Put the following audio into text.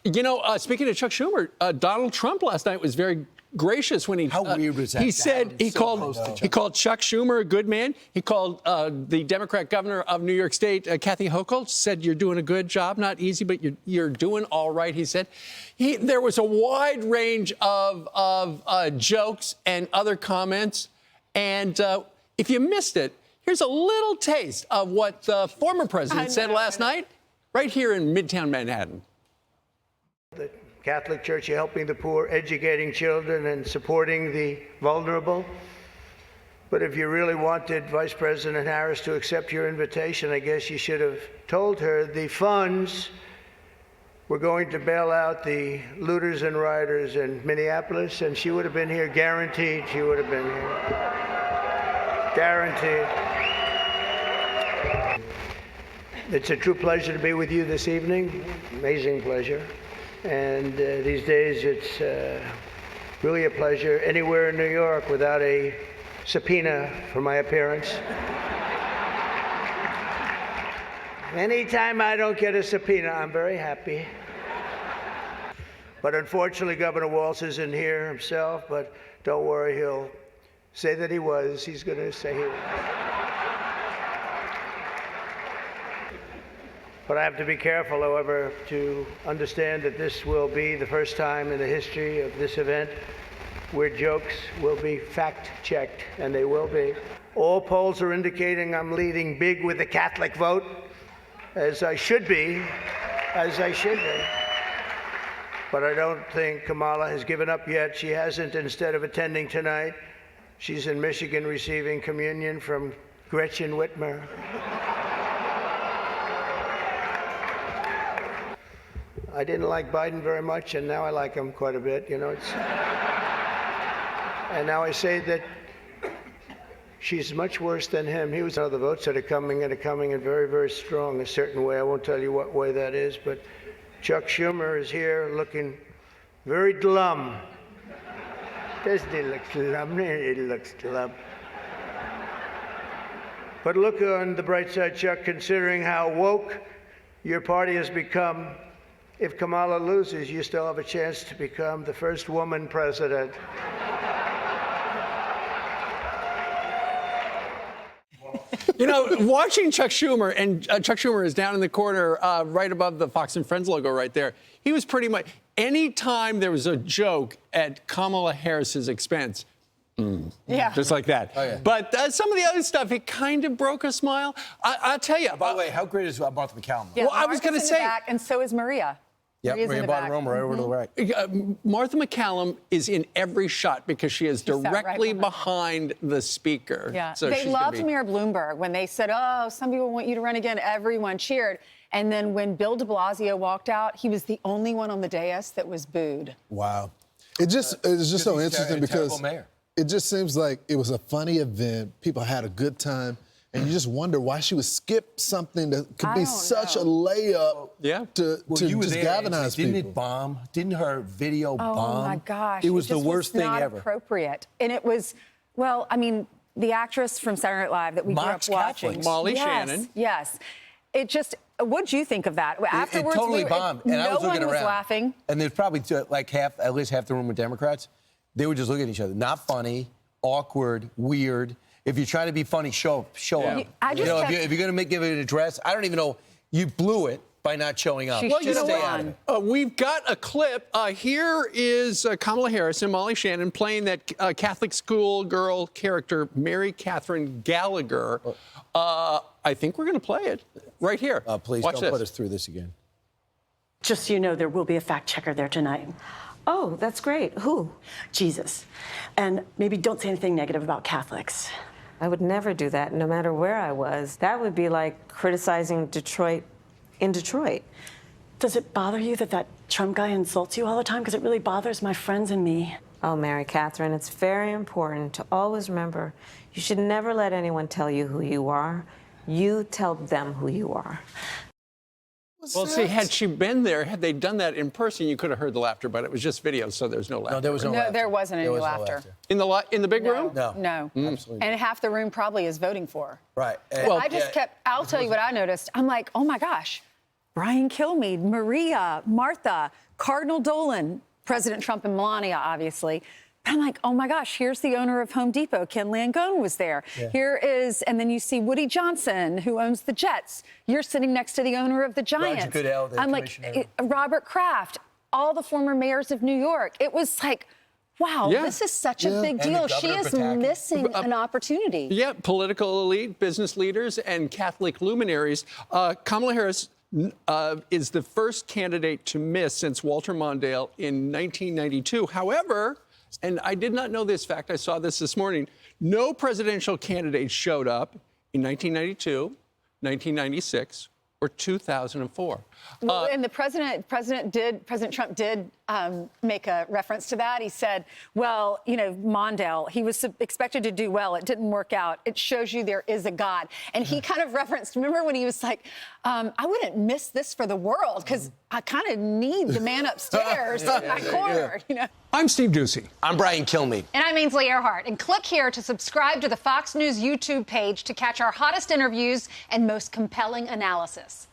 You know, speaking of Chuck Schumer, Donald Trump last night was very gracious when he. How weird was that? He said he called Chuck Schumer a good man. He called the Democrat governor of New York State, Kathy Hochul, said you're doing a good job, not easy, but you're doing all right. He said there was a wide range of jokes and other comments, and if you missed it, here's a little taste of what the former president said last night, right here in Midtown Manhattan. The Catholic Church, you're helping the poor, educating children, and supporting the vulnerable. But if you really wanted Vice President Harris to accept your invitation, I guess you should have told her the funds were going to bail out the looters and rioters in Minneapolis, and she would have been here, guaranteed she would have been here. Guaranteed. It's a true pleasure to be with you this evening. Amazing pleasure. And these days, it's really a pleasure anywhere in New York without a subpoena for my appearance. Anytime I don't get a subpoena, I'm very happy. But unfortunately, Governor Walz isn't here himself, but don't worry, he'll say that he was. He's going to say he was. But I have to be careful, however, to understand that this will be the first time in the history of this event where jokes will be fact-checked, and they will be. All polls are indicating I'm leading big with the Catholic vote, as I should be, But I don't think Kamala has given up yet. She hasn't. Instead of attending tonight, she's in Michigan receiving communion from Gretchen Whitmer. I didn't like Biden very much, and now I like him quite a bit. You know, and now I say that she's much worse than him. He was one of the votes that are coming in very, very strong, a certain way. I won't tell you what way that is, but Chuck Schumer is here looking very glum. Doesn't he look glum? He looks glum. But look on the bright side, Chuck, considering how woke your party has become. If Kamala loses, you still have a chance to become the first woman president. You know, watching Chuck Schumer, and Chuck Schumer is down in the corner right above the Fox and Friends logo right there. He was pretty much, anytime there was a joke at Kamala Harris's expense, yeah, just like that. Oh, yeah. But some of the other stuff, it kind of broke a smile. I'll tell you. By the way, how great is Martha McCallum? Yeah, well, I was going to say. Back, and so is Maria. Yeah, Maria Bartiromo right over to the right. Martha McCallum is in every shot because she is directly behind the speaker. Yeah. So they loved Mayor Bloomberg when they said, oh, some people want you to run again. Everyone cheered. And then when Bill de Blasio walked out, he was the only one on the dais that was booed. Wow. It's just so interesting because it just seems like it was a funny event. People had a good time. And you just wonder why she would skip something that could be such a layup to just galvanize people. Didn't it bomb? Didn't her video bomb? Oh, my gosh. It was the worst thing ever. It was not appropriate. And it was, well, I mean, the actress from Saturday Night Live that we grew up watching. Molly Shannon. Yes. It just, what'd you think of that? Afterwards, it totally bombed. And I was looking no one was around. laughing. And there's probably like at least half the room were Democrats. They would just look at each other. Not funny, awkward, weird. If you're trying to be funny, show up. If you're going to give it an address, I don't even know. You blew it by not showing up. Well, just stay out of it. We've got a clip. Here is Kamala Harris and Molly Shannon playing that Catholic schoolgirl character, Mary Catherine Gallagher. I think we're going to play it right here. Please Watch don't put us through this again. Just so you know, there will be a fact checker there tonight. Oh, that's great. Who? Jesus. And maybe don't say anything negative about Catholics. I would never do that, no matter where I was. That would be like criticizing Detroit in Detroit. Does it bother you that that Trump guy insults you all the time? Because it really bothers my friends and me. Oh, Mary Catherine, it's very important to always remember you should never let anyone tell you who you are. You tell them who you are. Well, see, had she been there, had they done that in person, you could have heard the laughter, but it was just video, so there's no laughter. No, there was no laughter. There wasn't any laughter. In the big room? No. Absolutely. And half the room probably is voting for. Right. Well, I just kept, I'll tell you what I noticed. I'm like, oh my gosh, Brian Kilmeade, Maria, Martha, Cardinal Dolan, President Trump and Melania, obviously. I'm like, oh my gosh, here's the owner of Home Depot. Ken Langone was there. Yeah. Here is, and then you see Woody Johnson, who owns the Jets. You're sitting next to the owner of the Giants. Roger Goodell, the I'm like, Robert Kraft, all the former mayors of New York. It was like, wow, this is such a big deal. She is missing an opportunity. Yeah, political elite, business leaders, and Catholic luminaries. Kamala Harris is the first candidate to miss since Walter Mondale in 1992. However, and I did not know this fact, I saw this morning, no presidential candidate showed up in 1992, 1996, or 2004. Well, and the President Trump did make a reference to that. He said, well, you know, Mondale, he was expected to do well. It didn't work out. It shows you there is a God. And he kind of referenced, remember when he was like, I wouldn't miss this for the world because I kind of need the man upstairs in my corner, you know. I'm Steve Doocy. I'm Brian Kilmeade. And I'm Ainsley Earhart. And click here to subscribe to the Fox News YouTube page to catch our hottest interviews and most compelling analysis.